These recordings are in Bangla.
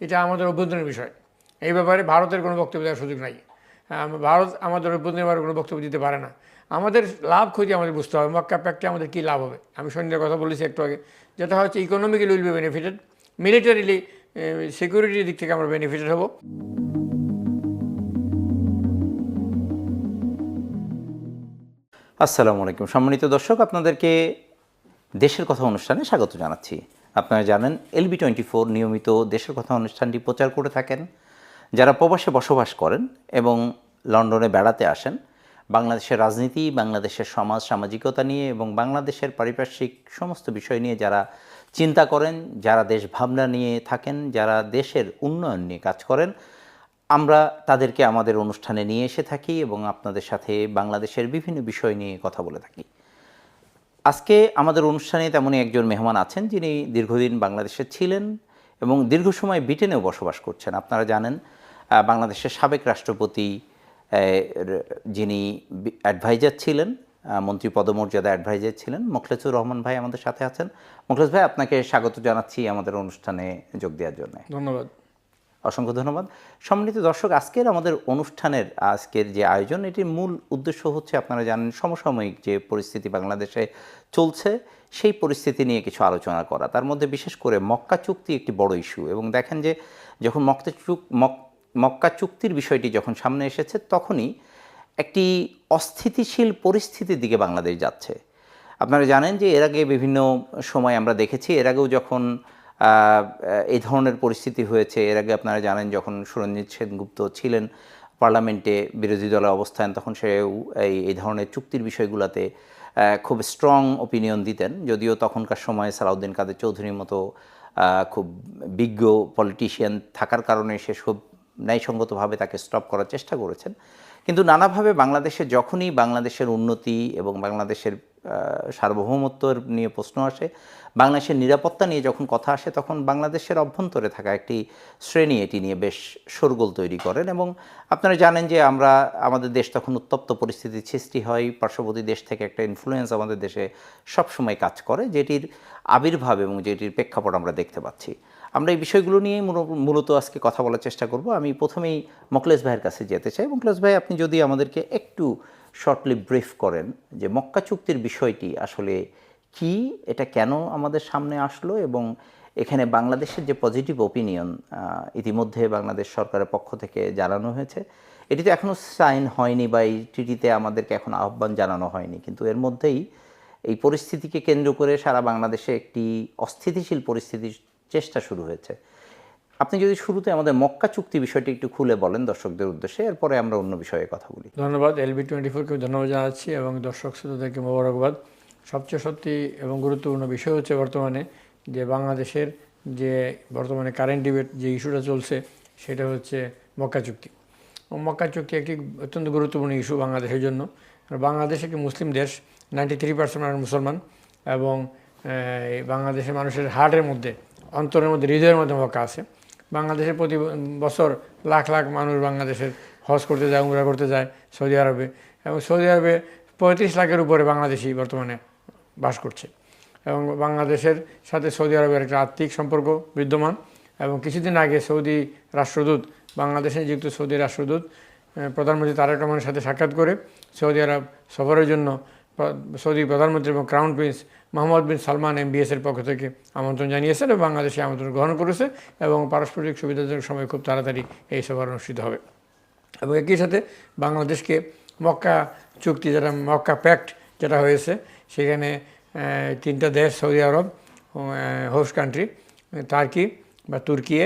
এটা আমাদের অভ্যন্তরীণ বিষয়। এই ব্যাপারে ভারতের কোনো বক্তব্য দেওয়ার সুযোগ নাই। ভারত আমাদের অভ্যন্তরীণ ব্যাপারে কোনো বক্তব্য দিতে পারে না। আমাদের লাভ ক্ষতি আমাদের বুঝতে হবে, মক্কা প্যাক্টে আমাদের কী লাভ হবে। আমি সন্ধ্যার কথা বলেছি একটু আগে, যেটা হচ্ছে economically will be benefited, militarily সিকিউরিটির দিক থেকে আমরা বেনিফিটেড হব। আসসালামু আলাইকুম সম্মানিত দর্শক, আপনাদেরকে দেশের কথা অনুষ্ঠানে স্বাগত জানাচ্ছি। আপনারা জানেন LB24 নিয়মিত দেশের কথা অনুষ্ঠানটি প্রচার করে থাকেন। যারা প্রবাসে বসবাস করেন এবং লন্ডনে বেড়াতে আসেন, বাংলাদেশের রাজনীতি, বাংলাদেশের সমাজ সামাজিকতা নিয়ে এবং বাংলাদেশের পারিপার্শ্বিক সমস্ত বিষয় নিয়ে যারা চিন্তা করেন, যারা দেশ ভাবনা নিয়ে থাকেন, যারা দেশের উন্নয়ন নিয়ে কাজ করেন, আমরা তাদেরকে আমাদের অনুষ্ঠানে নিয়ে এসে থাকি এবং আপনাদের সাথে বাংলাদেশের বিভিন্ন বিষয় নিয়ে কথা বলে থাকি। আজকে আমাদের অনুষ্ঠানে তেমনই একজন মেহমান আছেন যিনি দীর্ঘদিন বাংলাদেশে ছিলেন এবং দীর্ঘ সময় ব্রিটেনেও বসবাস করছেন। আপনারা জানেন বাংলাদেশের সাবেক রাষ্ট্রপতি যিনি অ্যাডভাইজার ছিলেন, মন্ত্রী পদমর্যাদা অ্যাডভাইজার ছিলেন, মোখলেছুর রহমান ভাই আমাদের সাথে আছেন। মোখলেছ ভাই, আপনাকে স্বাগত জানাচ্ছি আমাদের অনুষ্ঠানে যোগ দেওয়ার জন্য। ধন্যবাদ। অসংখ্য ধন্যবাদ। সম্মানিত দর্শক, আজকের আমাদের অনুষ্ঠানের আজকের যে আয়োজন, এটির মূল উদ্দেশ্য হচ্ছে, আপনারা জানেন সমসাময়িক যে পরিস্থিতি বাংলাদেশে চলছে সেই পরিস্থিতি নিয়ে কিছু আলোচনা করা। তার মধ্যে বিশেষ করে মক্কা চুক্তি একটি বড় ইস্যু, এবং দেখেন যে যখন মক্কা চুক্তির বিষয়টি যখন সামনে এসেছে তখনই একটি অস্থিতিশীল পরিস্থিতির দিকে বাংলাদেশ যাচ্ছে। আপনারা জানেন যে এর আগে বিভিন্ন সময় আমরা দেখেছি, এর আগেও যখন এই ধরনের পরিস্থিতি হয়েছে, এর আগে আপনারা জানেন যখন সুরঞ্জিত সেনগুপ্ত ছিলেন পার্লামেন্টে বিরোধী দলের অবস্থান, তখন সে এই ধরনের চুক্তির বিষয়গুলোতে খুব স্ট্রং ওপিনিয়ন দিতেন। যদিও তখনকার সময় সালাউদ্দিন কাদের চৌধুরীর মতো খুব বিজ্ঞ পলিটিশিয়ান থাকার কারণে সে খুব ন্যায়সঙ্গতভাবে তাকে স্টপ করার চেষ্টা করেছেন। কিন্তু নানাভাবে বাংলাদেশে যখনই বাংলাদেশের উন্নতি এবং বাংলাদেশের সার্বভৌমত্ব নিয়ে প্রশ্ন আসে, বাংলাদেশের নিরাপত্তা নিয়ে যখন কথা আসে, তখন বাংলাদেশের অভ্যন্তরে থাকা একটি শ্রেণী এটি নিয়ে বেশ শোরগোল তৈরি করেন। এবং আপনারা জানেন যে আমাদের দেশ তখন উত্তপ্ত পরিস্থিতির সৃষ্টি হয়, পার্শ্ববর্তী দেশ থেকে একটা ইনফ্লুয়েন্স আমাদের দেশে সবসময় কাজ করে, যেটির আবির্ভাব এবং যেটির প্রেক্ষাপট আমরা দেখতে পাচ্ছি। আমরা এই বিষয়গুলো নিয়েই মূলত আজকে কথা বলার চেষ্টা করব। আমি প্রথমেই মোখলেছ ভাইয়ের কাছে যেতে চাই। মোখলেছ ভাই, আপনি যদি আমাদেরকে একটু শর্টলি ব্রিফ করেন যে মক্কা চুক্তির বিষয়টি আসলে কি, এটা কেন আমাদের সামনে আসলো, এবং এখানে বাংলাদেশের যে পজিটিভ ওপিনিয়ন ইতিমধ্যে বাংলাদেশ সরকারের পক্ষ থেকে জানানো হয়েছে, এটি তো এখনও সাইন হয়নি বা এই ট্রিটিতে আমাদেরকে এখন আহ্বান জানানো হয়নি, কিন্তু এর মধ্যেই এই পরিস্থিতিকে কেন্দ্র করে সারা বাংলাদেশে একটি অস্থিতিশীল পরিস্থিতির চেষ্টা শুরু হয়েছে। আপনি যদি শুরুতে আমাদের মক্কা চুক্তি বিষয়টি একটু খুলে বলেন দর্শকদের উদ্দেশ্যে, এরপরে আমরা অন্য বিষয়ে কথা বলি। ধন্যবাদ। LB24-কে ধন্যবাদ জানাচ্ছি এবং দর্শক শ্রোতাদেরকে মোবারকবাদ। সবচেয়ে সত্যি এবং গুরুত্বপূর্ণ বিষয় হচ্ছে বর্তমানে যে বাংলাদেশের যে বর্তমানে কারেন্ট ডিবেট যে ইস্যুটা চলছে, সেটা হচ্ছে মক্কা চুক্তি। মক্কা চুক্তি একটি অত্যন্ত গুরুত্বপূর্ণ ইস্যু বাংলাদেশের জন্য। বাংলাদেশ একটি মুসলিম দেশ, 93% মানুষ মুসলমান, এবং বাংলাদেশের মানুষের হার্টের মধ্যে, অন্তরের মধ্যে, হৃদয়ের মধ্যে মক্কা আছে। বাংলাদেশের প্রতি বছর লাখ লাখ মানুষ বাংলাদেশের হজ করতে যায়, উমরা করতে যায় সৌদি আরবে, এবং সৌদি আরবে 35 লাখের উপরে বাংলাদেশি বর্তমানে বাস করছে। এবং বাংলাদেশের সাথে সৌদি আরবের একটা আর্থিক সম্পর্ক বিদ্যমান। এবং কিছুদিন আগে সৌদি রাষ্ট্রদূত, বাংলাদেশে নিযুক্ত সৌদি রাষ্ট্রদূত প্রধানমন্ত্রী তারেক রহমানের সাথে সাক্ষাৎ করে সৌদি আরব সফরের জন্য সৌদি প্রধানমন্ত্রী এবং ক্রাউন প্রিন্স মোহাম্মদ বিন সালমান MBS-এর পক্ষ থেকে আমন্ত্রণ জানিয়েছেন এবং বাংলাদেশে আমন্ত্রণ গ্রহণ করেছে, এবং পারস্পরিক সুবিধাজনক সময় খুব তাড়াতাড়ি এই সভা অনুষ্ঠিত হবে। এবং একই সাথে বাংলাদেশকে মক্কা চুক্তি, যেটা মক্কা প্যাক্ট যেটা হয়েছে, সেখানে 3টা দেশ, সৌদি আরব, হোস্ট কান্ট্রি টার্কি বা তুর্কিয়ে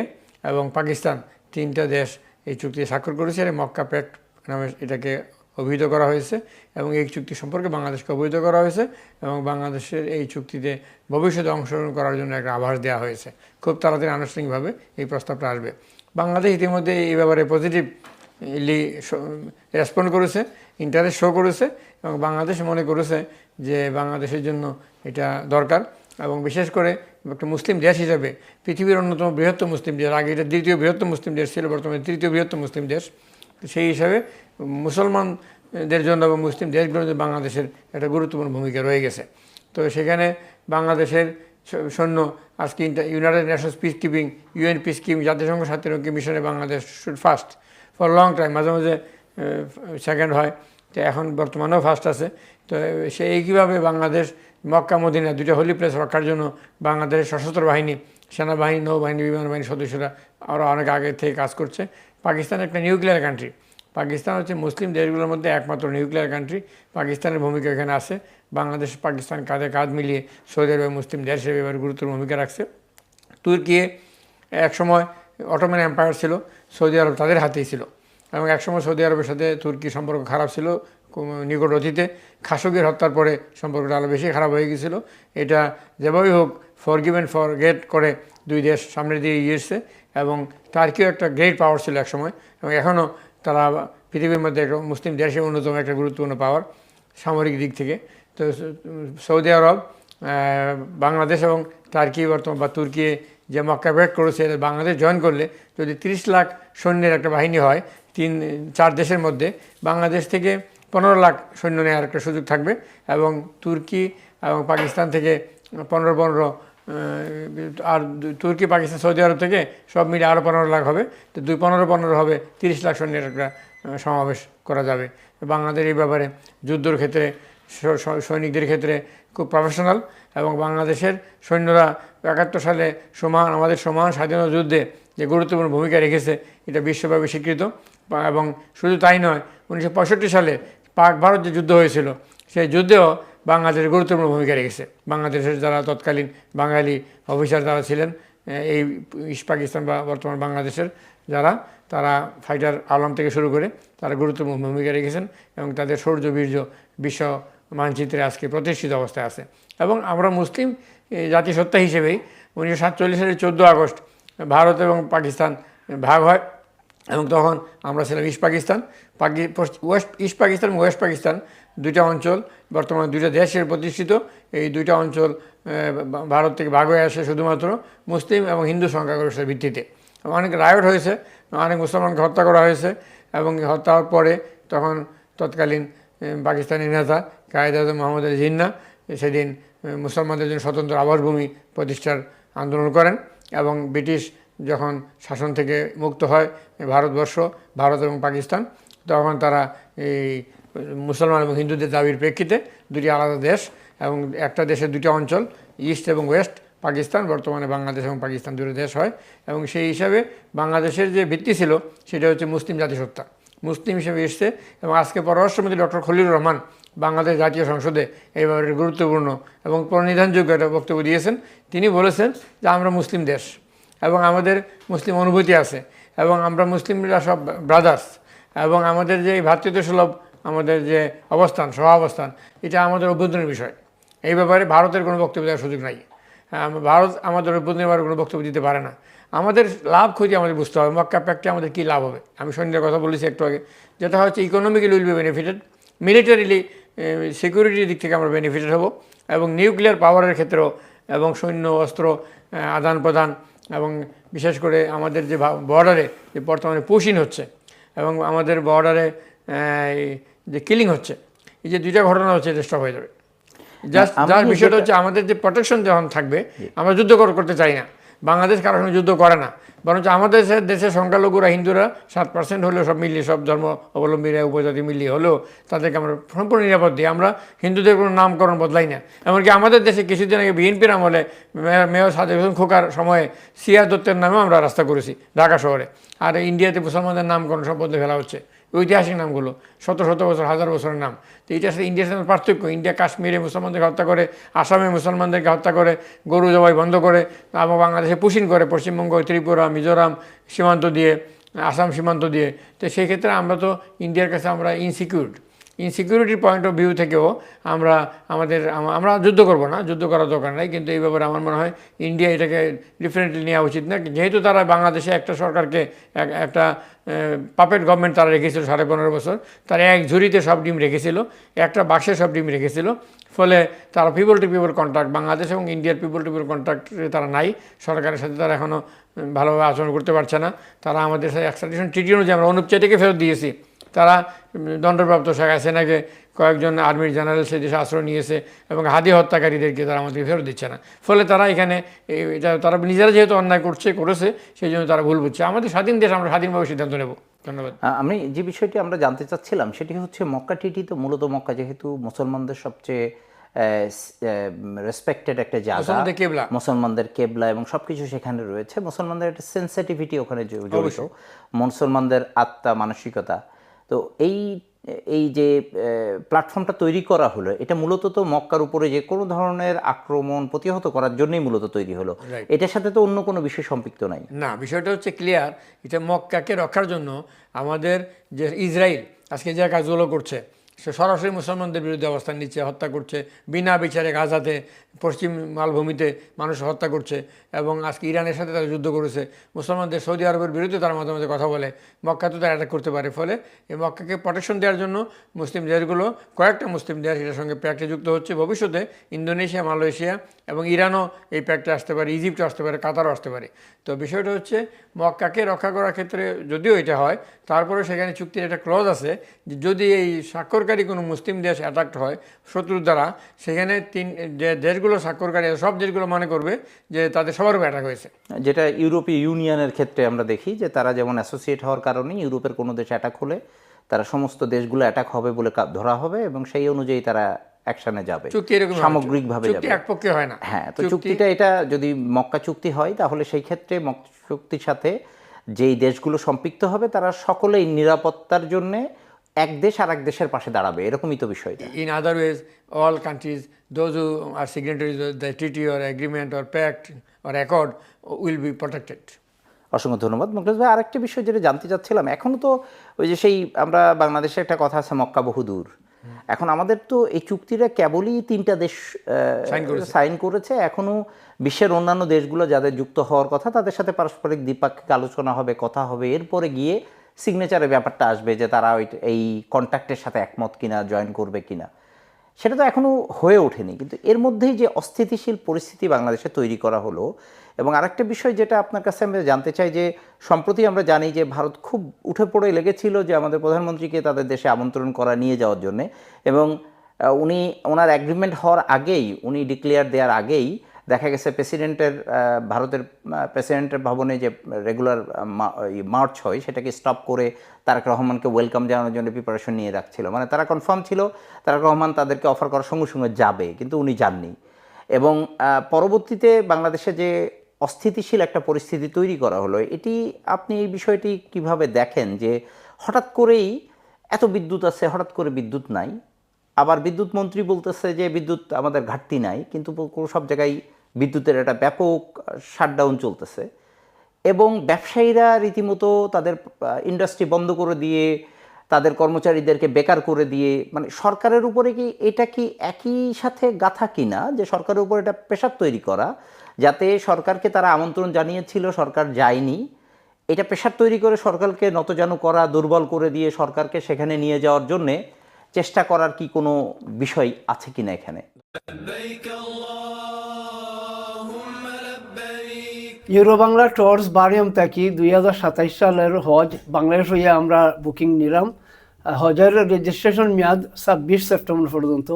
এবং পাকিস্তান, 3টা দেশ এই চুক্তি স্বাক্ষর করেছে। মক্কা প্যাক্ট নামে এটাকে অভিহিত করা হয়েছে, এবং এই চুক্তি সম্পর্কে বাংলাদেশকে অবহিত করা হয়েছে, এবং বাংলাদেশের এই চুক্তিতে ভবিষ্যতে অংশগ্রহণ করার জন্য একটা আভাস দেওয়া হয়েছে। খুব তাড়াতাড়ি আনুষ্ঠানিকভাবে এই প্রস্তাবটা আসবে। বাংলাদেশ ইতিমধ্যে এই ব্যাপারে পজিটিভলি রেসপন্ড করেছে, ইন্টারেস্ট শো করেছে, এবং বাংলাদেশ মনে করেছে যে বাংলাদেশের জন্য এটা দরকার। এবং বিশেষ করে একটা মুসলিম দেশ হিসেবে, পৃথিবীর অন্যতম বৃহত্তম মুসলিম দেশ, আগে এটা 2য় বৃহত্তম মুসলিম দেশ ছিল, বর্তমানে 3য় বৃহত্তম মুসলিম দেশ, সেই হিসাবে মুসলমানদের জন্য এবং মুসলিম দেশগুলোর জন্য বাংলাদেশের একটা গুরুত্বপূর্ণ ভূমিকা রয়ে গেছে। তো সেখানে বাংলাদেশের সৈন্য আজকে United Nations peace keeping, UN peace keeping, জাতিসংঘ শান্তিরক্ষী মিশনে Bangladesh should first for long time, মাঝে মাঝে সেকেন্ড হয়, তো এখন বর্তমানেও ফার্স্ট আছে। তো সে একইভাবে বাংলাদেশ মক্কা মদিনা দুইটা হোলি প্লেস রক্ষার জন্য বাংলাদেশের সশস্ত্র বাহিনী, সেনাবাহিনী, নৌবাহিনী, বিমান বাহিনীর সদস্যরা আরও অনেক আগে থেকে কাজ করছে। পাকিস্তান একটা নিউক্লিয়ার কান্ট্রি, পাকিস্তান হচ্ছে মুসলিম দেশগুলোর মধ্যে একমাত্র নিউক্লিয়ার কান্ট্রি। পাকিস্তানের ভূমিকা এখানে আছে। বাংলাদেশ পাকিস্তান কাঁধে কাঁধ মিলিয়ে সৌদি আরবে মুসলিম দেশ হিসেবে এবার গুরুত্বপূর্ণ ভূমিকা রাখছে। তুর্কি একসময় অটোমান এম্পায়ার ছিল, সৌদি আরব তাদের হাতেই ছিল, এবং একসময় সৌদি আরবের সাথে তুর্কির সম্পর্ক খারাপ ছিল নিকট অতীতে। খাশোগির হত্যার পরে সম্পর্কটা আরও বেশি খারাপ হয়ে গিয়েছিল। এটা যেভাবেই হোক ফরগিভ অ্যান্ড ফরগেট করে দুই দেশ সামনের দিকে এগিয়ে এসছে, এবং টার্কিও একটা গ্রেট পাওয়ার ছিল একসময়, এবং এখনও তারা পৃথিবীর মধ্যে একটা মুসলিম দেশে অন্যতম একটা গুরুত্বপূর্ণ পাওয়ার সামরিক দিক থেকে। তো সৌদি আরব, বাংলাদেশ এবং টার্কি বর্তমান বা তুর্কি যে মক্কা ব্যাক করেছে, বাংলাদেশ জয়েন করলে যদি 30 লাখ সৈন্যের একটা বাহিনী হয় 3-4 দেশের মধ্যে, বাংলাদেশ থেকে 15 লাখ সৈন্য নেওয়ার একটা সুযোগ থাকবে, এবং তুর্কি এবং পাকিস্তান থেকে 15 আর তুর্কি, পাকিস্তান, সৌদি আরব থেকে সব মিলে আরও 15 লাখ হবে। তো 15 হবে 30 লাখ সৈন্যের একটা সমাবেশ করা যাবে। বাংলাদেশ এই ব্যাপারে যুদ্ধর ক্ষেত্রে সৈনিকদের ক্ষেত্রে খুব প্রফেশনাল, এবং বাংলাদেশের সৈন্যরা 71 সালে আমাদের সমান স্বাধীনতা যুদ্ধে যে গুরুত্বপূর্ণ ভূমিকা রেখেছে এটা বিশ্বব্যাপী স্বীকৃত। এবং শুধু তাই নয়, 1965 সালে পাক ভারত যে যুদ্ধ হয়েছিল সেই যুদ্ধেও বাংলাদেশের গুরুত্বপূর্ণ ভূমিকা রেখেছে। বাংলাদেশের যারা তৎকালীন বাঙালি অফিসার যারা ছিলেন এই ইস্ট পাকিস্তান বা বর্তমান বাংলাদেশের যারা, তারা ফাইটার আলম থেকে শুরু করে তারা গুরুত্বপূর্ণ ভূমিকা রেখেছেন, এবং তাদের শৌর্য বীর্য বিশ্ব মানচিত্রে আজকে প্রতিষ্ঠিত অবস্থায় আছে। এবং আমরা মুসলিম জাতিসত্তা হিসেবেই 1947 সালের 14 আগস্ট ভারত এবং পাকিস্তান ভাগ হয়, এবং তখন আমরা ছিলাম ইস্ট পাকিস্তান। ইস্ট পাকিস্তান এবং ওয়েস্ট পাকিস্তান দুইটা অঞ্চল, বর্তমানে দুইটা দেশের প্রতিষ্ঠিত। এই দুইটা অঞ্চল ভারত থেকে ভাগ হয়ে আসে শুধুমাত্র মুসলিম এবং হিন্দু সংখ্যাগরিষ্ঠের ভিত্তিতে। অনেক রায়ট হয়েছে, অনেক মুসলমানকে হত্যা করা হয়েছে, এবং হত্যা হওয়ার পরে তখন তৎকালীন পাকিস্তানি নেতা কায়েদ আজম মোহাম্মদ আলী জিন্নাহ সেদিন মুসলমানদের জন্য স্বতন্ত্র আবাসভূমি প্রতিষ্ঠার আন্দোলন করেন, এবং ব্রিটিশ যখন শাসন থেকে মুক্ত হয় ভারতবর্ষ, ভারত এবং পাকিস্তান, তখন তারা এই মুসলমান এবং হিন্দুদের দাবির প্রেক্ষিতে দুটি আলাদা দেশ এবং একটা দেশের দুটি অঞ্চল, ইস্ট এবং ওয়েস্ট পাকিস্তান, বর্তমানে বাংলাদেশ এবং পাকিস্তান দুটো দেশ হয়। এবং সেই হিসাবে বাংলাদেশের যে ভিত্তি ছিল সেটা হচ্ছে মুসলিম জাতিসত্তা, মুসলিম হিসেবে এসছে। এবং আজকে পররাষ্ট্রমন্ত্রী ডক্টর খলিলুর রহমান বাংলাদেশ জাতীয় সংসদে এই ব্যাপারে গুরুত্বপূর্ণ এবং প্রণিধানযোগ্য একটা বক্তব্য দিয়েছেন। তিনি বলেছেন যে আমরা মুসলিম দেশ এবং আমাদের মুসলিম অনুভূতি আছে, এবং আমরা মুসলিমরা সব ব্রাদার্স, এবং আমাদের যে ভ্রাতৃত্বসুলভ আমাদের যে অবস্থান, সহাবস্থান, এটা আমাদের অভ্যন্তরীণ বিষয়। এই ব্যাপারে ভারতের কোনো বক্তব্য দেওয়ার সুযোগ নাই। ভারত আমাদের অভ্যন্তরীণ ব্যাপারে কোনো বক্তব্য দিতে পারে না। আমাদের লাভ ক্ষতি আমাদের বুঝতে হবে, মক্কা প্যাক্টে আমাদের কী লাভ হবে। আমি সন্ধ্যের কথা বলেছি একটু আগে, যেটা হচ্ছে economically will be benefited, militarily সিকিউরিটির দিক থেকে আমরা বেনিফিটেড হব, এবং নিউক্লিয়ার পাওয়ারের ক্ষেত্রেও, এবং সৈন্য অস্ত্র আদান প্রদান, এবং বিশেষ করে আমাদের যে বর্ডারে যে বর্তমানে পুশিং হচ্ছে এবং আমাদের বর্ডারে যে কিলিং হচ্ছে, এই যে দুইটা ঘটনা হচ্ছে, এটা স্টপ হয়ে যাবে। যার বিষয়টা হচ্ছে আমাদের যে প্রোটেকশন যখন থাকবে, আমরা যুদ্ধ করতে চাই না। বাংলাদেশ কারোর সঙ্গে যুদ্ধ করে না, বরঞ্চ আমাদের দেশের সংখ্যালঘুরা হিন্দুরা 7% হলেও, সব মিলিয়ে সব ধর্ম অবলম্বীরা উপজাতি মিলিয়ে হলেও তাদেরকে আমরা সম্পূর্ণ নিরাপদ দিই। আমরা হিন্দুদের কোনো নামকরণ বদলাই না। এমনকি আমাদের দেশে কিছুদিন আগে বিএনপির আমলে মেয়র সাদেক হোসেন খোকার সময়ে সিয়া দত্তের নামেও আমরা রাস্তা করেছি ঢাকা শহরে। আর ইন্ডিয়াতে মুসলমানদের নামকরণ সব বদলে ফেলা হচ্ছে, ঐতিহাসিক নামগুলো, শত বছর, হাজার বছরের নাম। তো এটা সাথে ইন্ডিয়ার সাথে পার্থক্য। ইন্ডিয়া কাশ্মীরে মুসলমানদেরকে হত্যা করে, আসামে মুসলমানদেরকে হত্যা করে, গরু জবাই বন্ধ করে, এবং বাংলাদেশে পুশিং করে, পশ্চিমবঙ্গ, ত্রিপুরা, মিজোরাম সীমান্ত দিয়ে, আসাম সীমান্ত দিয়ে। তো সেই ক্ষেত্রে আমরা তো ইন্ডিয়ার কাছে আমরা ইনসিকিউরিটির পয়েন্ট অফ ভিউ থেকেও আমরা যুদ্ধ করবো না, যুদ্ধ করার দরকার নাই। কিন্তু এই ব্যাপারে আমার মনে হয় ইন্ডিয়া এটাকে ডিফারেন্টলি নেওয়া উচিত না। যেহেতু তারা বাংলাদেশে একটা সরকারকে একটা পাপেট গভর্নমেন্ট তারা রেখেছিল 15.5 বছর, তারা এক ঝুড়িতে সব ডিম রেখেছিল, একটা বাক্সে সব ডিম রেখেছিল। ফলে তারা people to people contract, Bangladesh এবং ইন্ডিয়ার পিপল টু পিপল কন্ট্রাক্টে তারা নাই। সরকারের সাথে তারা এখনও ভালোভাবে আচরণ করতে পারছে না। তারা আমাদের সাথে এক্সট্রাডিশন ট্রিটি অনুযায়ী আমরা অনুপ চেটিকে ফেরত দিয়েছি। তারা দণ্ডপ্রাপ্ত শেখ হাসিনাকে কয়েকজন আর্মির জেনারেল সেই দেশে আশ্রয় নিয়েছে এবং হাদি হত্যাকারীদেরকে তারা আমাদেরকে ফেরত দিচ্ছে না। ফলে তারা এখানে এটা তারা নিজেরা যেহেতু অন্যায় করেছে সেই জন্য তারা ভুল বুঝছে। আমাদের স্বাধীন দেশ, আমরা স্বাধীনভাবে সিদ্ধান্ত নেব। ধন্যবাদ। আমি যে বিষয়টি আমরা জানতে চাচ্ছিলাম সেটি হচ্ছে মক্কা টিটি তো মূলত মক্কা যেহেতু মুসলমানদের সবচেয়ে রেসপেক্টেড একটা জায়গা, মুসলমানদের কেবলা এবং সবকিছু সেখানে রয়েছে, মুসলমানদের একটা সেন্সিটিভিটি ওখানে জড়িত, মুসলমানদের আত্মা মানসিকতা। তো এই যে প্ল্যাটফর্মটা তৈরি করা হলো এটা মূলত তো মক্কার উপরে যে কোনো ধরনের আক্রমণ প্রতিহত করার জন্যই মূলত তৈরি হলো, এটার সাথে তো অন্য কোনো বিষয় সম্পৃক্ত নাই। না, বিষয়টা হচ্ছে ক্লিয়ার। এটা মক্কাকে রক্ষার জন্য আমাদের যে ইসরায়েল আজকে যে কাজগুলো করছে, সে সরাসরি মুসলমানদের বিরুদ্ধে অবস্থান নিচ্ছে, হত্যা করছে বিনা বিচারে, গাজাতে পশ্চিম মালভূমিতে মানুষ হত্যা করছে, এবং আজকে ইরানের সাথে তারা যুদ্ধ করেছে। মুসলমানদের সৌদি আরবের বিরুদ্ধে তারা মাঝে মাঝে কথা বলে, মক্কাতে তারা অ্যাটাক করতে পারে। ফলে এই মক্কাকে প্রোটেকশন দেওয়ার জন্য মুসলিম দেশগুলো, কয়েকটা মুসলিম দেশ এটার সঙ্গে প্যাক্টে যুক্ত হচ্ছে। ভবিষ্যতে ইন্দোনেশিয়া, মালয়েশিয়া এবং ইরানও এই প্যাক্টে আসতে পারে, ইজিপ্টও আসতে পারে, কাতারও আসতে পারে। তো বিষয়টা হচ্ছে মক্কাকে রক্ষা করার ক্ষেত্রে যদিও এটা হয়, তারপরে সেখানে চুক্তির একটা ক্লজ আছে যে যদি এই স্বাক্ষরকারী কোনো মুসলিম দেশ অ্যাটাক্ট হয় শত্রুর দ্বারা, সেখানে যে দেশগুলো স্বাক্ষরকারী সব দেশগুলো মনে করবে যে তাদের সবার উপর অ্যাটাক হয়েছে। যেটা ইউরোপীয় ইউনিয়নের ক্ষেত্রে আমরা দেখি যে তারা যেমন অ্যাসোসিয়েট হওয়ার কারণে ইউরোপের কোনো দেশ অ্যাটাক হলে তারা সমস্ত দেশগুলো অ্যাটাক হবে বলে ধরা হবে এবং সেই অনুযায়ী তারা অ্যাকশনে যাবে, সামগ্রিকভাবে যাবে। একপক্ষে হয় না। হ্যাঁ, তো চুক্তিটা এটা যদি মক্কা চুক্তি হয় তাহলে সেই ক্ষেত্রে মক্কা চুক্তির সাথে যেই দেশগুলো সম্পৃক্ত হবে তারা সকলেই নিরাপত্তার জন্য এক দেশ আর এক দেশের পাশে দাঁড়াবে, এরকমই তো বিষয়টা। In other wedge all countries, those who are signatories of the treaty or agreement or pact or accord will be protected. অসংখ্য ধন্যবাদ মুকলেশ ভাই। আরেকটা বিষয় যেটা জানতে চাচ্ছিলাম, এখনও তো ওই যে সেই আমরা বাংলাদেশে একটা কথা আছে মক্কা বহুদূর, এখন আমাদের তো এই চুক্তিটা কেবলই 3টা দেশ সাইন করেছে, এখনও বিশ্বের অন্যান্য দেশগুলো যাদের যুক্ত হওয়ার কথা তাদের সাথে পারস্পরিক দ্বিপাক্ষিক আলোচনা হবে, কথা হবে, এরপরে গিয়ে সিগনেচারের ব্যাপারটা আসবে যে তারা এই কন্ট্রাক্টের সাথে একমত কিনা, জয়েন করবে কিনা, সেটা তো এখনও হয়ে ওঠেনি। কিন্তু এর মধ্যেই যে অস্থিতিশীল পরিস্থিতি বাংলাদেশে তৈরি করা হলো, এবং আরেকটা বিষয় যেটা আপনার কাছে আমি জানতে চাই যে সম্প্রতি আমরা জানি যে ভারত খুব উঠে পড়ে লেগেছিল যে আমাদের প্রধানমন্ত্রীকে তাদের দেশে আমন্ত্রণ করা নিয়ে যাওয়ার জন্যে, এবং ওনার অ্যাগ্রিমেন্ট হওয়ার আগেই, উনি ডিক্লেয়ার দেওয়ার আগেই দেখা গেছে ভারতের প্রেসিডেন্টের ভবনে যে রেগুলার মার্চ হয় সেটাকে স্টপ করে তারেক রহমানকে ওয়েলকাম জানানোর জন্য প্রিপারেশন নিয়ে রাখছিল। মানে তারা কনফার্ম ছিল তারেক রহমান তাদেরকে অফার করার সঙ্গে সঙ্গে যাবে, কিন্তু উনি যাননি। এবং পরবর্তীতে বাংলাদেশে যে অস্থিতিশীল একটা পরিস্থিতি তৈরি করা হলো, আপনি এই বিষয়টি কিভাবে দেখেন যে হঠাৎ করেই এত বিদ্যুৎ আছে, হঠাৎ করে বিদ্যুৎ নাই, আবার বিদ্যুৎ মন্ত্রী বলতেছে যে বিদ্যুৎ আমাদের ঘাটতি নাই, কিন্তু সব জায়গায় বিদ্যুতের একটা ব্যাপক শাটডাউন চলতেছে, এবং ব্যবসায়ীরা রীতিমতো তাদের ইন্ডাস্ট্রি বন্ধ করে দিয়ে তাদের কর্মচারীদেরকে বেকার করে দিয়ে, মানে সরকারের উপরে এটা কি একই সাথে গাথা কিনা যে সরকারের উপর এটা প্রেশার তৈরি করা, যাতে সরকারকে তারা আমন্ত্রণ জানিয়েছিল সরকার যায়নি, এটা প্রেশার তৈরি করে সরকারকে নতজানু করা, দুর্বল করে দিয়ে সরকারকে সেখানে নিয়ে যাওয়ার জন্যে চেষ্টা করার কি কোনো বিষয় আছে কিনা এখানে? ইউরো বাংলা ট্যুরস বারিয়াম থাকি 2027 সালের হজ বাংলাদেশ হইয়া আমরা বুকিং নিলাম। হজের রেজিস্ট্রেশন মেয়াদ 26 সেপ্টেম্বর পর্যন্ত।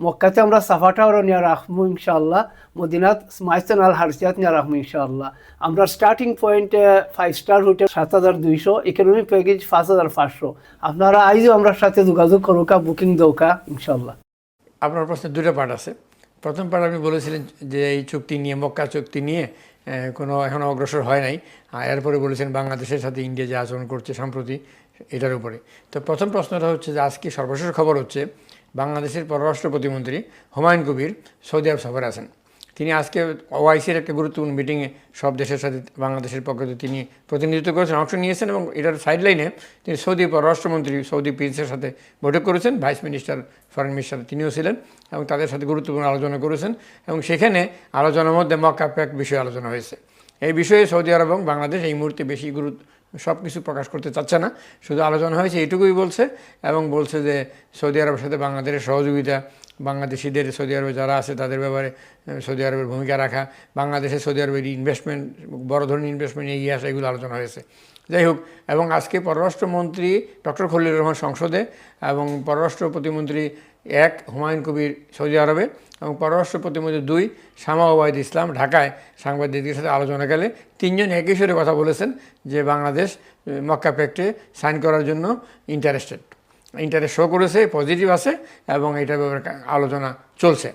মক্কাতে আমরা সাফাটাওয়ারও নিয়ে রাখবো ইনশাআল্লাহ, মদিনাত স্মাইসেন আল হারসিয়াত নিয়ে রাখবো ইনশাআল্লাহ। আমরা স্টার্টিং পয়েন্টে 5 স্টার হোটেল 7200, ইকোনমি প্যাকেজ 5500। আপনারা আইজও আমরা সাথে যোগাযোগ করুকা, বুকিং দৌকা ইনশাআল্লাহ। আপনার প্রশ্নে 2টা পার্ট আছে। প্রথম পার্ট আপনি বলেছিলেন যে এই চুক্তি নিয়ে, মক্কা চুক্তি নিয়ে কোনো এখনও অগ্রসর হয় নাই, এরপরে বলেছেন বাংলাদেশের সাথে ইন্ডিয়া যে আচরণ করছে সম্প্রতি এটার উপরে। তো প্রথম প্রশ্নটা হচ্ছে যে আজকে সর্বশেষ খবর হচ্ছে বাংলাদেশের পররাষ্ট্র প্রতিমন্ত্রী হুমায়ুন কবির সৌদি আরব সফরে আছেন। তিনি আজকে ওআইসির একটা গুরুত্বপূর্ণ মিটিংয়ে সব দেশের সাথে বাংলাদেশের পক্ষে তিনি প্রতিনিধিত্ব করেছেন, অংশ নিয়েছেন, এবং এটার সাইডলাইনে তিনি সৌদি পররাষ্ট্রমন্ত্রী সৌদি প্রিন্সের সাথে বৈঠক করেছেন, ভাইস মিনিস্টার ফরেন মিনিস্টার তিনিও ছিলেন, এবং তাদের সাথে গুরুত্বপূর্ণ আলোচনা করেছেন, এবং সেখানে আলোচনার মধ্যে মক্কা প্যাক্ট বিষয়ে আলোচনা হয়েছে। এই বিষয়ে সৌদি আরব এবং বাংলাদেশ এই মুহূর্তে বেশি সব কিছু প্রকাশ করতে চাচ্ছে না, শুধু আলোচনা হয়েছে এইটুকুই বলছে, এবং বলছে যে সৌদি আরবের সাথে বাংলাদেশের সহযোগিতা, বাংলাদেশিদের সৌদি আরবে যারা আছে তাদের ব্যাপারে সৌদি আরবের ভূমিকা রাখা, বাংলাদেশে সৌদি আরবের ইনভেস্টমেন্ট, বড় ধরনের ইনভেস্টমেন্ট এগিয়ে আসা, এগুলো আলোচনা হয়েছে। যাই হোক, এবং আজকে পররাষ্ট্রমন্ত্রী ডক্টর খলিলুর রহমান সংসদে, এবং পররাষ্ট্র প্রতিমন্ত্রী 1 হুমায়ুন কবির সৌদি আরবে, এবং পররাষ্ট্র প্রতিমন্ত্রী 2 শামা ওবায়দ ইসলাম ঢাকায় সাংবাদিকদের সাথে আলোচনাকালে 3 জন একই সুরে কথা বলেছেন যে বাংলাদেশ মক্কা প্যাক্টে সাইন করার জন্য ইন্টারেস্ট শো করেছে, পজিটিভ আছে, এবং এটার ব্যাপারে আলোচনা চলছে।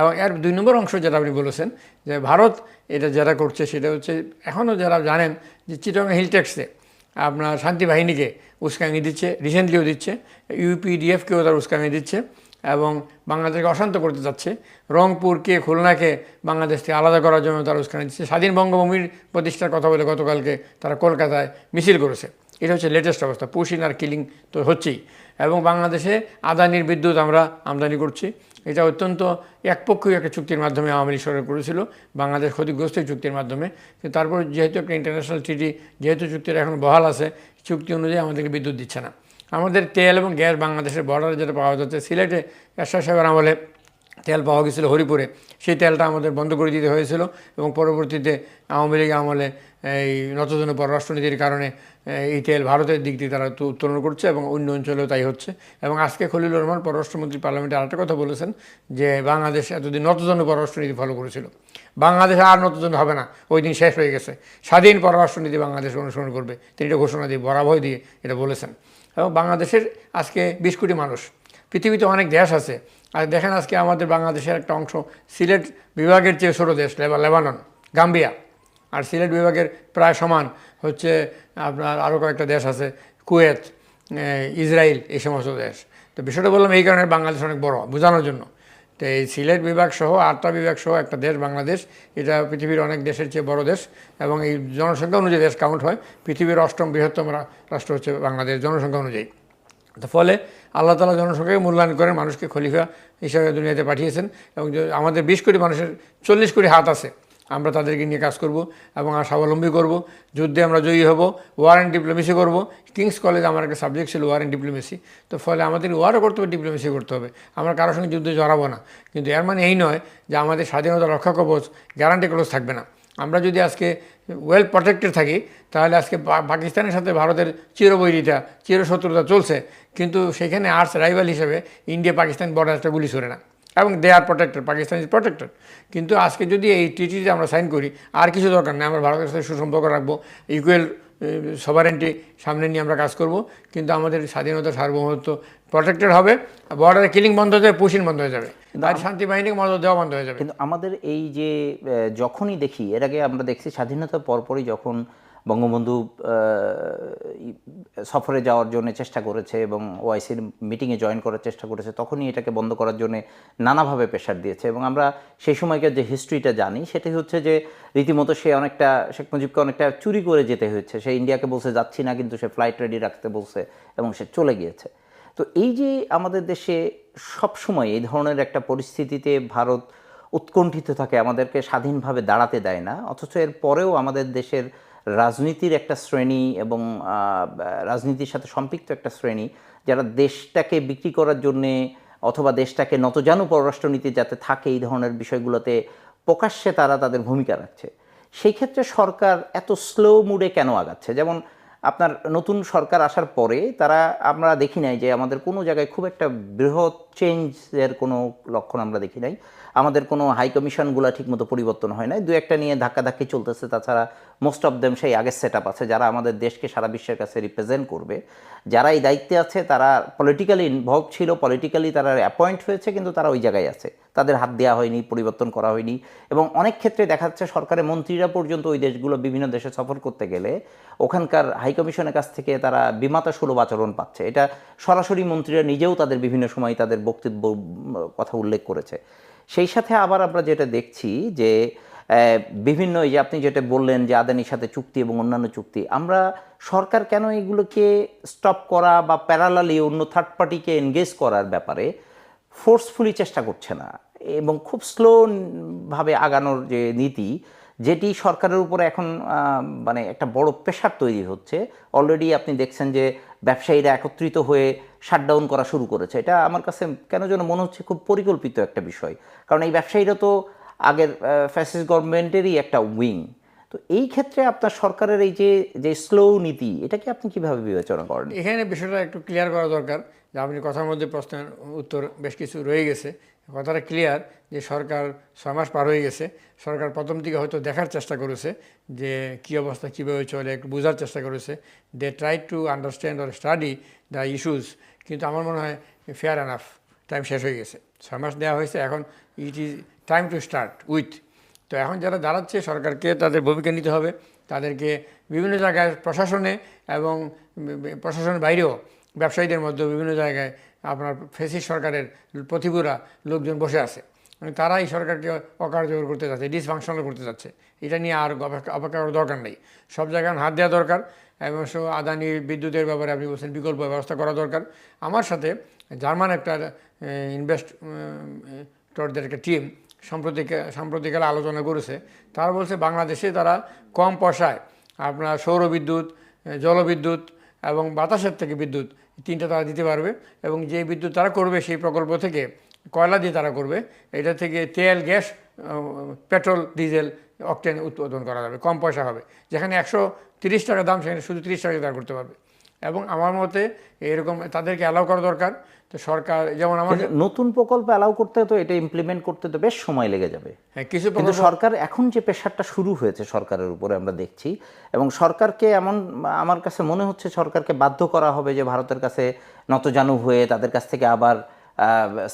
এবং এর 2 নম্বর অংশ যেটা আপনি বলেছেন যে ভারত এটা যারা করছে সেটা হচ্ছে, এখনও যারা জানেন যে চিটাগং হিল ট্যাক্সে আপনার শান্তি বাহিনীকে উস্কানি দিচ্ছে, রিসেন্টলিও দিচ্ছে, ইউপিডিএফকেও তারা উস্কানি দিচ্ছে, এবং বাংলাদেশকে অশান্ত করতে যাচ্ছে, রংপুরকে, খুলনাকে বাংলাদেশ থেকে আলাদা করার জন্য তারা উস্কানি দিচ্ছে, স্বাধীন বঙ্গভূমির প্রতিষ্ঠার কথা বলে গতকালকে তারা কলকাতায় মিছিল করেছে। এটা হচ্ছে লেটেস্ট অবস্থা। পুশিং আর কিলিং তো হচ্ছেই, এবং বাংলাদেশে আদানির বিদ্যুৎ আমরা আমদানি করছি। এটা অত্যন্ত একপক্ষীয় একটা চুক্তির মাধ্যমে আওয়ামী লীগ সরকার করেছিল, বাংলাদেশ ক্ষতিগ্রস্ত চুক্তির মাধ্যমে। কিন্তু তারপর যেহেতু একটা ইন্টারন্যাশনাল ট্রিটি, যেহেতু চুক্তির এখন বহাল আছে, চুক্তি অনুযায়ী আমাদেরকে বিদ্যুৎ দিচ্ছে না। আমাদের তেল এবং গ্যাস বাংলাদেশের বর্ডারে যেটা পাওয়া যাচ্ছে, সিলেটে এরশাদ সাহেবের আমলে তেল পাওয়া গেছিলো হরিপুরে, সেই তেলটা আমাদের বন্ধ করে দিতে হয়েছিল, এবং পরবর্তীতে আওয়ামী লীগ আমলে এই নতজন পররাষ্ট্রনীতির কারণে এই তেল ভারতের দিক দিয়ে তারা উত্তোলন করছে, এবং অন্য অঞ্চলেও তাই হচ্ছে। এবং আজকে খলিলুর রহমান পররাষ্ট্রমন্ত্রী পার্লামেন্টে আরেকটা কথা বলেছেন যে বাংলাদেশ এতদিন নতজন পররাষ্ট্রনীতি ফলো করেছিল, বাংলাদেশ আর নতজন হবে না, ওই দিন শেষ হয়ে গেছে, স্বাধীন পররাষ্ট্রনীতি বাংলাদেশ অনুসরণ করবে। তিনি এটা ঘোষণা দিয়ে, বরাভয় দিয়ে এটা বলেছেন। এবং বাংলাদেশের আজকে 20 কোটি মানুষ, পৃথিবীতে অনেক দেশ আছে, আর দেখেন আজকে আমাদের বাংলাদেশের একটা অংশ সিলেট বিভাগের চেয়ে ছোটো দেশ লেবানন, গাম্বিয়া, আর সিলেট বিভাগের প্রায় সমান হচ্ছে আপনার আরও কয়েকটা দেশ আছে, কুয়েত, ইসরায়েল, এই সমস্ত দেশ। তো বিষয়টা বললাম এই কারণে বাংলাদেশ অনেক বড় বোঝানোর জন্য। তো এই সিলেট বিভাগ সহ 8টা বিভাগ সহ একটা দেশ বাংলাদেশ, এটা পৃথিবীর অনেক দেশের চেয়ে বড় দেশ, এবং এই জনসংখ্যা অনুযায়ী দেশ কাউন্ট হয়, পৃথিবীর 8ম বৃহত্তম রাষ্ট্র হচ্ছে বাংলাদেশ জনসংখ্যা অনুযায়ী। তো ফলে আল্লাহ তাআলা জনসংখ্যাকে মূল্যায়ন করে মানুষকে খলিফা হিসাবে দুনিয়াতে পাঠিয়েছেন, এবং আমাদের 20 কোটি মানুষের 40 কোটি হাত আছে, আমরা তাদেরকে নিয়ে কাজ করব এবং স্বাবলম্বী করব, যুদ্ধে আমরা জয়ী হব, ওয়ার অ্যান্ড ডিপ্লোমেসি করব। কিংস কলেজে আমার একটা সাবজেক্ট ছিল ওয়ার অ্যান্ড ডিপ্লোমেসি, তো ফলে আমাদের ওয়ারও করতে হবে, ডিপ্লোমেসি করতে হবে, আমরা কারোর সঙ্গে যুদ্ধে জড়াবো না। কিন্তু এর মানে এই নয় যে আমাদের স্বাধীনতা রক্ষা কবচ গ্যারান্টি ক্লোজ থাকবে না। আমরা যদি আজকে ওয়েল প্রটেক্টেড থাকি, তাহলে আজকে পাকিস্তানের সাথে ভারতের চিরবৈরিতা, চিরশত্রুতা চলছে, কিন্তু সেখানে আর্টস রাইভাল হিসেবে ইন্ডিয়া পাকিস্তান বর্ডার একটা গুলি ছড়ে না, এবং they are protected, Pakistan is protected. কিন্তু আজকে যদি এই ট্রিটিতে আমরা সাইন করি, আর কিছু দরকার নেই, আমরা ভারতের সাথে সুসম্পর্ক রাখবো, ইকুয়াল সভারেন্টি সামনে নিয়ে আমরা কাজ করব, কিন্তু আমাদের স্বাধীনতা সার্বভৌমত্ব প্রোটেক্টেড হবে, বর্ডারে কিলিং বন্ধ হয়ে যাবে, পুশিং বন্ধ হয়ে যাবে, আর শান্তি বাহিনীকে মদত দেওয়া বন্ধ হয়ে যাবে। কিন্তু আমাদের এই যে যখনই দেখি, এর আগে আমরা দেখছি স্বাধীনতার পরপরই যখন বঙ্গবন্ধু সফরে যাওয়ার জন্য চেষ্টা করেছে এবং ওআইসির মিটিংয়ে জয়েন করার চেষ্টা করেছে, তখনই এটাকে বন্ধ করার জন্য নানাভাবে প্রেশার দিয়েছে। এবং আমরা সেই সময়কার যে হিস্ট্রিটা জানি সেটাই হচ্ছে যে রীতিমতো সে অনেকটা শেখ মুজিবকে অনেকটা চুরি করে যেতে হয়েছে। সে ইন্ডিয়াকে বলছে যাচ্ছি না, কিন্তু সে ফ্লাইট রেডি রাখতে বলছে এবং সে চলে গিয়েছে। তো এই যে আমাদের দেশে সবসময় এই ধরনের একটা পরিস্থিতিতে ভারত উৎকণ্ঠিত থাকে, আমাদেরকে স্বাধীনভাবে দাঁড়াতে দেয় না, অথচ এর পরেও আমাদের দেশের রাজনীতির একটা শ্রেণী এবং রাজনীতির সাথে সম্পৃক্ত একটা শ্রেণী যারা দেশটাকে বিক্রি করার জন্যে অথবা দেশটাকে নতজানু পররাষ্ট্রনীতি যাতে থাকে এই ধরনের বিষয়গুলোতে প্রকাশ্যে তারা তাদের ভূমিকা রাখছে। সেই ক্ষেত্রে সরকার এত স্লো মুডে কেন আগাচ্ছে? যেমন আপনার নতুন সরকার আসার পরে তারা, আমরা দেখি নাই যে আমাদের কোনো জায়গায় খুব একটা বৃহৎ চেঞ্জের কোনো লক্ষণ আমরা দেখি নাই। আমাদের কোনো হাই কমিশনগুলো ঠিকমতো পরিবর্তন হয় নাই, দু একটা নিয়ে ধাক্কাধাক্কি চলতেছে, তাছাড়া মোস্ট অফ দেম সেই আগের সেট আপ আছে যারা আমাদের দেশকে সারা বিশ্বের কাছে রিপ্রেজেন্ট করবে। যারা এই দায়িত্বে আছে তারা পলিটিক্যালি ইনভলভ ছিল, পলিটিক্যালি তারা অ্যাপয়েন্ট হয়েছে, কিন্তু তারা ওই জায়গায় আছে, তাদের হাত দেওয়া হয়নি, পরিবর্তন করা হয়নি। এবং অনেক ক্ষেত্রে দেখা যাচ্ছে সরকারের মন্ত্রীরা পর্যন্ত ওই দেশগুলো, বিভিন্ন দেশে সফর করতে গেলে ওখানকার হাইকমিশনের কাছ থেকে তারা বিমাতা সুলভ আচরণ পাচ্ছে। এটা সরাসরি মন্ত্রীরা নিজেও তাদের বিভিন্ন সময় তাদের বক্তব্য কথা উল্লেখ করেছে। সেই সাথে আবার আমরা যেটা দেখছি যে বিভিন্ন, এই যে আপনি যেটা বললেন যে আদানির সাথে চুক্তি এবং অন্যান্য চুক্তি, আমরা সরকার কেন এগুলোকে স্টপ করা বা প্যারালালি অন্য থার্ড পার্টিকে এনগেজ করার ব্যাপারে ফোর্সফুলি চেষ্টা করছে না, এবং খুব স্লোভাবে আগানোর যে নীতি, যেটি সরকারের উপরে এখন মানে একটা বড় প্রেশার তৈরি হচ্ছে। অলরেডি আপনি দেখছেন যে ব্যবসায়ীরা একত্রিত হয়ে শাটডাউন করা শুরু করেছে। এটা আমার কাছে কেন যেন মনে হচ্ছে খুব পরিকল্পিত একটা বিষয়, কারণ এই ব্যবসায়ীরা তো আগের ফ্যাসিস্ট গভর্নমেন্টেরই একটা উইং। তো এই ক্ষেত্রে আপনার সরকারের এই যে যে স্লো নীতি, এটাকে আপনি কিভাবে বিবেচনা করেন? এখানে বিষয়টা একটু ক্লিয়ার করা দরকার যে আপনি কথার মধ্যে প্রশ্নের উত্তর বেশ কিছু রয়ে গেছে। কথাটা ক্লিয়ার যে সরকার 6 মাস পার হয়ে গেছে। সরকার প্রথম দিকে হয়তো দেখার চেষ্টা করেছে যে কী অবস্থা, কীভাবে চলে, একটু বোঝার চেষ্টা করেছে। They try to understand or study the issues, কিন্তু আমার মনে হয় ফেয়ার এনাফ টাইম শেষ হয়ে গেছে। 6 মাস দেওয়া হয়েছে, এখন it is time to start with. তো এখন যারা দাঁড়াচ্ছে, সরকারকে তাদের ভূমিকা নিতে হবে। তাদেরকে বিভিন্ন জায়গায় প্রশাসনে এবং প্রশাসনের বাইরেও ব্যবসায়ীদের মধ্যে বিভিন্ন জায়গায় আপনার ফ্যাসিস্ট সরকারের প্রতিপুরা লোকজন বসে আছে, মানে তারা এই সরকারকে অকার্যকর করতে যাচ্ছে, ডিসফাংশনাল করতে যাচ্ছে। এটা নিয়ে আর অপেক্ষা করার দরকার নেই, সব জায়গায় হাত দেওয়া দরকার। এবং আদানি বিদ্যুতের ব্যাপারে আপনি বলছেন বিকল্প ব্যবস্থা করা দরকার। আমার সাথে জার্মান একটা ইনভেস্টরদের একটা টিম সাম্প্রতিককালে আলোচনা করেছে। তারা বলছে বাংলাদেশে তারা কম পয়সায় আপনার সৌরবিদ্যুৎ, জলবিদ্যুৎ এবং বাতাসের থেকে বিদ্যুৎ, তিনটা তারা দিতে পারবে। এবং যে বিদ্যুৎ তারা করবে সেই প্রকল্প থেকে কয়লা দিয়ে তারা করবে, এটা থেকে তেল, গ্যাস, পেট্রোল, ডিজেল, অকটেন উৎপাদন করা যাবে, কম পয়সা হবে। যেখানে 130 টাকা দাম, সেখানে শুধু 30 টাকায় তারা করতে পারবে। এবং আমার মতে এরকম তাদেরকে অ্যালাউ করা দরকার। তো সরকার যেমন আমাদের নতুন প্রকল্প অ্যালাউ করতে, তো এটা ইমপ্লিমেন্ট করতে তো বেশ সময় লেগে যাবে। হ্যাঁ, কিছু কিন্তু সরকার এখন যে প্রেশারটা শুরু হয়েছে সরকারের উপরে আমরা দেখছি, এবং সরকারকে এমন আমার কাছে মনে হচ্ছে সরকারকে বাধ্য করা হবে যে ভারতের কাছে নতজানু হয়ে তাদের কাছ থেকে আবার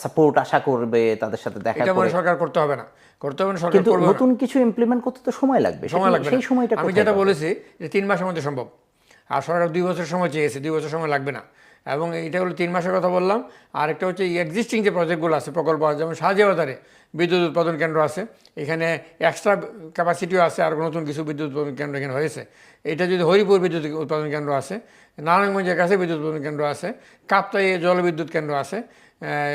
সাপোর্ট আশা করবে, তাদের সাথে দেখা এটা করে। সরকার করতে হবে না, করতে হবে না, সরকার কিন্তু করবে না। নতুন কিছু ইমপ্লিমেন্ট করতে তো সময় লাগবে, সময় লাগবে সেই না। সময়টা আমি কোথায় যেটা পাবে? বলেছি যে 3 মাসের মধ্যে সম্ভব। আর সরকার 2 বছর সময় চেয়েছে, 2 বছর সময় লাগবে না। এবং এটা হলো 3 মাসের কথা বললাম। আর একটা হচ্ছে এক্সিস্টিং যে প্রজেক্টগুলো আছে, প্রকল্প আছে, যেমন শাহজিয়াবাজারে বিদ্যুৎ উৎপাদন কেন্দ্র আছে, এখানে এক্সট্রা ক্যাপাসিটিও আছে, আর নতুন কিছু বিদ্যুৎ উৎপাদন কেন্দ্র এখানে হয়েছে। এটা যদি হরিপুর বিদ্যুৎ উৎপাদন কেন্দ্র আছে, নারায়ণগঞ্জের কাছে বিদ্যুৎ উৎপাদন কেন্দ্র আছে, কাপ্তাইয়ে জলবিদ্যুৎ কেন্দ্র আছে,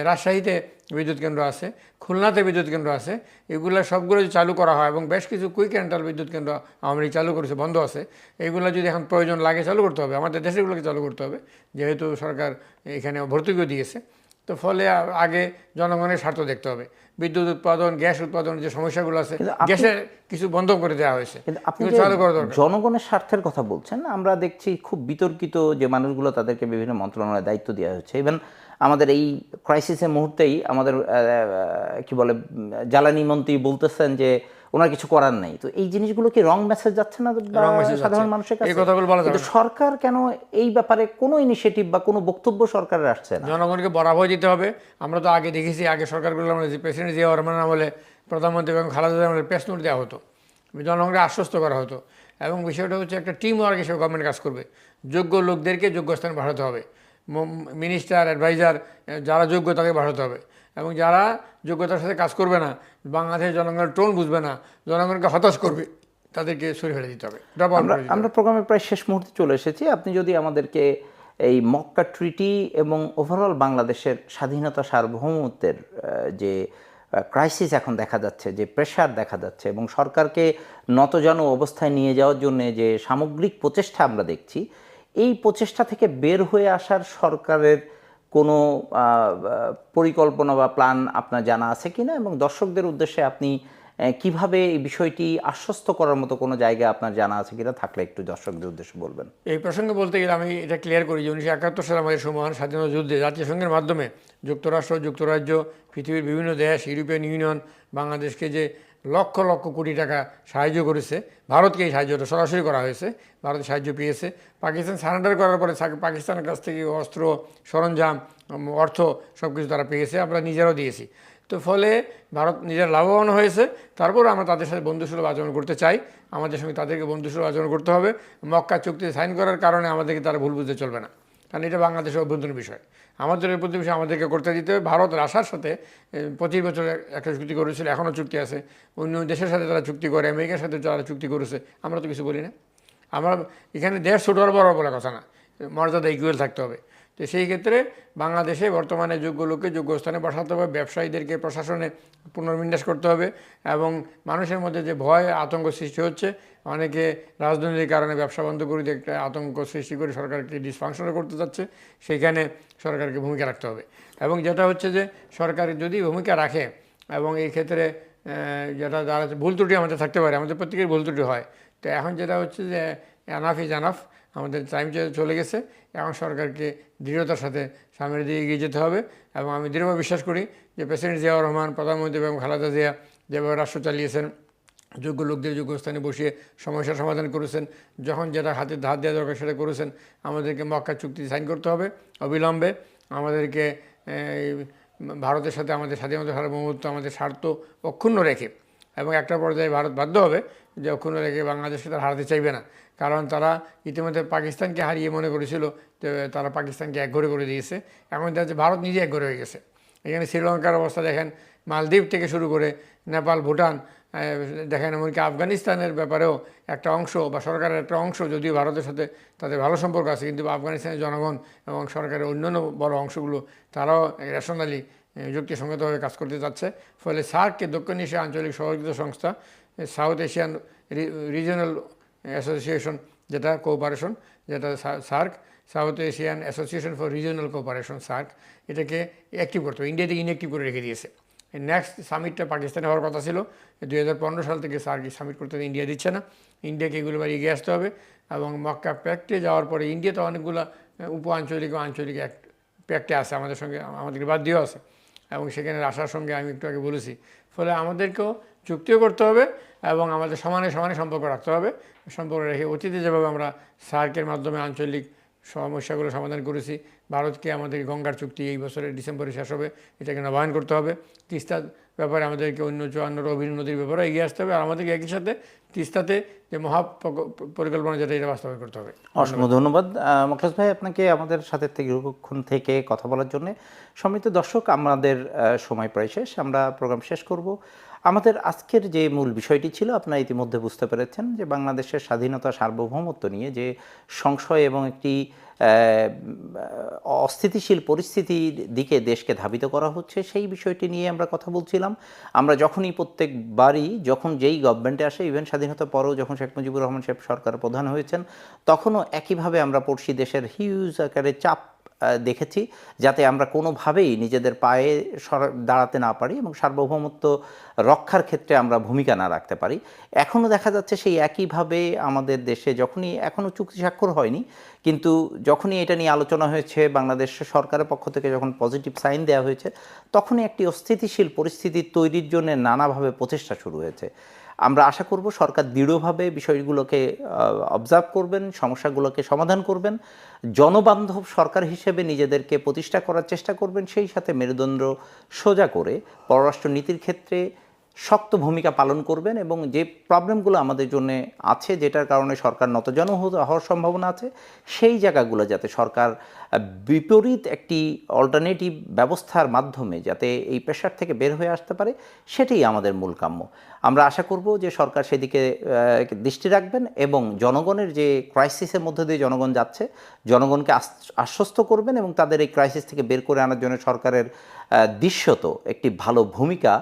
রাজশাহীতে বিদ্যুৎ কেন্দ্র আছে, খুলনাতে বিদ্যুৎ কেন্দ্র আছে। এগুলো সবগুলো যদি চালু করা হয়, এবং বেশ কিছু কুইক রেন্টাল বিদ্যুৎ কেন্দ্র আওয়ামী লীগ চালু করেছে, বন্ধ আছে, এগুলো যদি এখন প্রয়োজন লাগে চালু করতে হবে, আমাদের দেশেরগুলোকে চালু করতে হবে, যেহেতু সরকার এখানে ভর্তুকিও দিয়েছে। তো ফলে আগে জনগণের স্বার্থ দেখতে হবে। বিদ্যুৎ উৎপাদন, গ্যাস উৎপাদন যে সমস্যাগুলো আছে, গ্যাসের কিছু বন্ধ করে দেওয়া হয়েছে, কিন্তু আপনি কিন্তু চালু করা দরকার। জনগণের স্বার্থের কথা বলছেন, আমরা দেখছি খুব বিতর্কিত যে মানুষগুলো, তাদেরকে বিভিন্ন মন্ত্রণালয়ে দায়িত্ব দেওয়া হচ্ছে। ইভেন আমাদের এই ক্রাইসিসের মুহূর্তেই আমাদের কি বলে জ্বালানি মন্ত্রী বলতেছেন যে ওনার কিছু করার নেই। তো এই জিনিসগুলো কি রং মেসেজ যাচ্ছে না সাধারণ মানুষের কাছে? এই কথাগুলো বলা যাবে কিন্তু সরকার কেন এই ব্যাপারে কোনো ইনিশিয়েটিভ বা কোনো বক্তব্য সরকারের আসছে না? জনগণকে বরাবর দিতে হবে। আমরা তো আগে দেখেছি, আগে সরকারগুলো আমরা প্রেসিডেন্ট জিয়াউর রহমান আমলে, প্রধানমন্ত্রী এবং খালেদা জিয়ার আমলে প্রেস নোট দেওয়া হতো, জনগণকে আশ্বস্ত করা হতো। এবং বিষয়টা হচ্ছে একটা টিম ওয়ার্ক হিসেবে গভর্নমেন্ট কাজ করবে। যোগ্য লোকদেরকে যোগ্য স্থানে বাড়াতে হবে, মিনিস্টার, অ্যাডভাইজার যারা যোগ্য তাদের বাড়াতে হবে। এবং যারা যোগ্যতার সাথে কাজ করবে না, বাংলাদেশের জনগণের টোন বুঝবে না, জনগণকে হতাশ করবে, তাদেরকে সরে ফেলে দিতে হবে। আমরা প্রোগ্রামের প্রায় শেষ মুহূর্তে চলে এসেছি। আপনি যদি আমাদেরকে এই মক্কা ট্রিটি এবং ওভারঅল বাংলাদেশের স্বাধীনতা সার্বভৌমত্বের যে ক্রাইসিস এখন দেখা যাচ্ছে, যে প্রেশার দেখা যাচ্ছে, এবং সরকারকে নতজানু অবস্থায় নিয়ে যাওয়ার জন্য যে সামগ্রিক প্রচেষ্টা আমরা দেখছি, এই প্রচেষ্টা থেকে বের হয়ে আসার সরকারের কোনো পরিকল্পনা বা প্ল্যান আপনার জানা আছে কিনা, এবং দর্শকদের উদ্দেশ্যে আপনি কিভাবে এই বিষয়টি আশ্বস্ত করার মতো কোনো জায়গা আপনার জানা আছে কিনা, থাকলে একটু দর্শকদের উদ্দেশ্যে বলবেন। এই প্রসঙ্গে বলতে গেলে আমি এটা ক্লিয়ার করি যে 1971 সালে আমাদের সময় স্বাধীনতা যুদ্ধে জাতিসংঘের মাধ্যমে যুক্তরাষ্ট্র, যুক্তরাজ্য, পৃথিবীর বিভিন্ন দেশ, ইউরোপিয়ান ইউনিয়ন বাংলাদেশকে যে লক্ষ লক্ষ কোটি টাকা সাহায্য করেছে, ভারতকে এই সাহায্যটা সরাসরি করা হয়েছে, ভারত সাহায্য পেয়েছে। পাকিস্তান সারেন্ডার করার পরে পাকিস্তানের কাছ থেকে অস্ত্র, সরঞ্জাম, অর্থ সব কিছু তারা পেয়েছে, আমরা নিজেরাও দিয়েছি। তো ফলে ভারত নিজের লাভবান হয়েছে। তারপর আমরা তাদের সাথে বন্ধুসুলভ আচরণ করতে চাই, আমাদের সঙ্গে তাদেরকে বন্ধুসুলভ আচরণ করতে হবে। মক্কা চুক্তিতে সাইন করার কারণে আমাদেরকে তারা ভুল বুঝতে চলবে না, কারণ এটা বাংলাদেশের অভ্যন্তরীণ বিষয়, আমাদের অভ্যন্তরীণ বিষয় আমাদেরকে করতে দিতে হবে। ভারত রাশিয়ার সাথে 25 বছর একটা চুক্তি করেছিল, এখনও চুক্তি আছে। অন্য দেশের সাথে তারা চুক্তি করে, আমেরিকার সাথে যারা চুক্তি করেছে, আমরা তো কিছু বলি না। আমরা এখানে দেশ ছোট আর বড় বলে কথা না, মর্যাদা ইকুয়াল থাকতে হবে। তো সেই ক্ষেত্রে বাংলাদেশে বর্তমানে যোগ্য লোককে যোগ্য স্থানে বসাতে হবে, ব্যবসায়ীদেরকে প্রশাসনে পুনর্বিন্যাস করতে হবে, এবং মানুষের মধ্যে যে ভয় আতঙ্ক সৃষ্টি হচ্ছে, অনেকে রাজনৈতিক কারণে ব্যবসা বন্ধ করে দিয়ে একটা আতঙ্ক সৃষ্টি করে সরকারকে ডিসফাংশনাল করতে যাচ্ছে, সেইখানে সরকারকে ভূমিকা রাখতে হবে। এবং যেটা হচ্ছে যে সরকার যদি ভূমিকা রাখে, এবং এই ক্ষেত্রে যেটা যারা ভুল ত্রুটি আমাদের থাকতে পারে, আমাদের প্রত্যেকের ভুল ত্রুটি হয়, তো এখন যেটা হচ্ছে যে এনাফ ইজ এনাফ, আমাদের টাইম চলে গেছে, এখন সরকারকে দৃঢ়তার সাথে সামনের দিকে এগিয়ে যেতে হবে। এবং আমি দৃঢ়ভাবে বিশ্বাস করি যে প্রেসিডেন্ট জিয়াউর রহমান, প্রধানমন্ত্রী এবং খালেদা জিয়া যেভাবে রাষ্ট্র চালিয়েছেন, যোগ্য লোকদের যোগ্য স্থানে বসিয়ে সমস্যার সমাধান করেছেন, যখন যেটা হাতে ধার দেওয়া দরকার সেটা করেছেন। আমাদেরকে মক্কা চুক্তি সাইন করতে হবে অবিলম্বে, আমাদেরকে ভারতের সাথে আমাদের স্বাধীনতা সার্বভৌমত্ব, আমাদের স্বার্থ অক্ষুণ্ণ রেখে, এবং একটা পর্যায়ে ভারত বাধ্য হবে যে অক্ষুণ্ণ রেখে বাংলাদেশকে তারা হারাতে চাইবে না, কারণ তারা ইতিমধ্যে পাকিস্তানকে হারিয়ে মনে করেছিল যে তারা পাকিস্তানকে একঘরে করে দিয়েছে। এখন দেখা যাচ্ছে ভারত নিজে একঘরে হয়ে গেছে। এখানে শ্রীলঙ্কার অবস্থা দেখেন, মালদ্বীপ থেকে শুরু করে নেপাল, ভুটান, দেখেন এমনকি আফগানিস্তানের ব্যাপারেও একটা অংশ বা সরকারের একটা অংশ, যদিও ভারতের সাথে তাদের ভালো সম্পর্ক আছে, কিন্তু আফগানিস্তানের জনগণ এবং সরকারের অন্যান্য বড় অংশগুলো তারাও রেশনালি যুক্তিসঙ্গতভাবে কাজ করতে যাচ্ছে। ফলে সার্ককে, দক্ষিণ এশিয়া আঞ্চলিক সহযোগিতা সংস্থা, সাউথ এশিয়ান রিজিওনাল অ্যাসোসিয়েশন, যেটা কোঅপারেশন, যেটা SAARC, south Asian association for regional cooperation, SAARC, এটাকে অ্যাক্টিভ করতে হবে। ইন্ডিয়া থেকে ইনঅ্যাক্টিভ করে রেখে দিয়েছে। নেক্সট সামিটটা পাকিস্তানে হওয়ার কথা ছিল, 2015 সাল থেকে সার্ক সামিট করতে ইন্ডিয়া দিচ্ছে না। ইন্ডিয়াকে এগুলো বাড়ি এগিয়ে আসতে হবে। এবং মক্কা প্যাক্টে যাওয়ার পরে ইন্ডিয়াতে অনেকগুলো উপ আঞ্চলিক ও আঞ্চলিক প্যাক্টে আছে আমাদের সঙ্গে, আমাদেরকে বাদ দিয়েও আছে, এবং সেখানে আসার সঙ্গে আমি একটু আগে বলেছি। ফলে আমাদেরকেও চুক্তিও করতে হবে এবং আমাদের সমানে সমানে সম্পর্ক রাখতে হবে। সম্পর্ক রেখে অতীতে যেভাবে আমরা সার্কের মাধ্যমে আঞ্চলিক সমস্যাগুলো সমাধান করেছি, ভারতকে আমাদের গঙ্গার চুক্তি এই বছরের ডিসেম্বরে শেষ হবে, এটাকে নবায়ন করতে হবে। তিস্তার ব্যাপারে আমাদেরকে অন্য 54 অভিন্ন নদীর ব্যাপারে এগিয়ে আসতে হবে, আর আমাদেরকে একই সাথে তিস্তাতে যে পরিকল্পনা, যেটা এটা বাস্তবায়ন করতে হবে। অসংখ্য ধন্যবাদ মোখলেস ভাই আপনাকে আমাদের সাথে দীর্ঘক্ষণ থেকে কথা বলার জন্য। সম্মানিত দর্শক, আমাদের সময় প্রায় শেষ, আমরা প্রোগ্রাম শেষ করব। আমাদের আজকের যে মূল বিষয়টি ছিল, আপনারা ইতিমধ্যে বুঝতে পেরেছেন যে বাংলাদেশের স্বাধীনতা, সার্বভৌমত্ব নিয়ে যে সংশয় এবং একটি অস্থিতিশীল পরিস্থিতির দিকে দেশকে ধাবিত করা হচ্ছে, সেই বিষয়টি নিয়ে আমরা কথা বলছিলাম। আমরা যখনই প্রত্যেকবারই যখন যেই গভর্নমেন্টে আসে, ইভেন স্বাধীনতার পরেও যখন শেখ মুজিবুর রহমান সাহেব সরকার প্রধান হয়েছেন, তখনও একইভাবে আমরা পড়শি দেশের হিউজ আকারে চাপ দেখেছি, যাতে আমরা কোনোভাবেই নিজেদের পায়ে দাঁড়াতে না পারি এবং সার্বভৌমত্ব রক্ষার ক্ষেত্রে আমরা ভূমিকা না রাখতে পারি। এখনও দেখা যাচ্ছে সেই একইভাবে আমাদের দেশে, যখনই এখনও চুক্তি স্বাক্ষর হয়নি, কিন্তু যখনই এটা নিয়ে আলোচনা হয়েছে, বাংলাদেশ সরকারের পক্ষ থেকে যখন পজিটিভ সাইন দেওয়া হয়েছে, তখনই একটি অস্থিতিশীল পরিস্থিতি তৈরির জন্য নানাভাবে প্রচেষ্টা শুরু হয়েছে। আমরা আশা করব সরকার দৃঢ়ভাবে বিষয়গুলোকে অবজার্ভ করবেন, সমস্যাগুলোকে সমাধান করবেন, জনবান্ধব সরকার হিসেবে নিজেদেরকে প্রতিষ্ঠা করার চেষ্টা করবেন, সেই সাথে মেরুদণ্ড সোজা করে পররাষ্ট্র নীতির ক্ষেত্রে শক্ত ভূমিকা পালন করবেন, এবং যে প্রবলেমগুলো আমাদের জন্য আছে, যেটার কারণে সরকার নতজানু হওয়ার সম্ভাবনা আছে, সেই জায়গাগুলো যাতে সরকার বিপরীত একটি অল্টারনেটিভ ব্যবস্থার মাধ্যমে যাতে এই প্রেশার থেকে বের হয়ে আসতে পারে, সেটাই আমাদের মূল কাম্য। আমরা আশা করব যে সরকার সেদিকে দৃষ্টি রাখবেন এবং জনগণের যে ক্রাইসিসের মধ্যে দিয়ে জনগণ যাচ্ছে, জনগণকে আশ্বস্ত করবেন, এবং তাদের এই ক্রাইসিস থেকে বের করে আনার জন্য সরকারের দৃশ্যত একটি ভালো ভূমিকা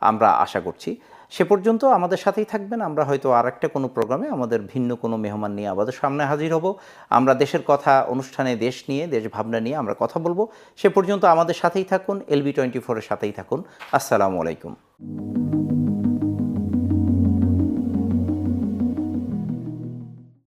আমরা আশা করছি। সে পর্যন্ত আমাদের সাথেই থাকবেন। আমরা হয়তো আর একটা কোনো প্রোগ্রামে আমাদের ভিন্ন কোনো মেহমান নিয়ে আমাদের সামনে হাজির হব। আমরা দেশের কথা অনুষ্ঠানে দেশ নিয়ে, দেশ ভাবনা নিয়ে আমরা কথা বলবো। সে পর্যন্ত আমাদের সাথেই থাকুন, LB24-এর সাথেই থাকুন। আসসালামু আলাইকুম।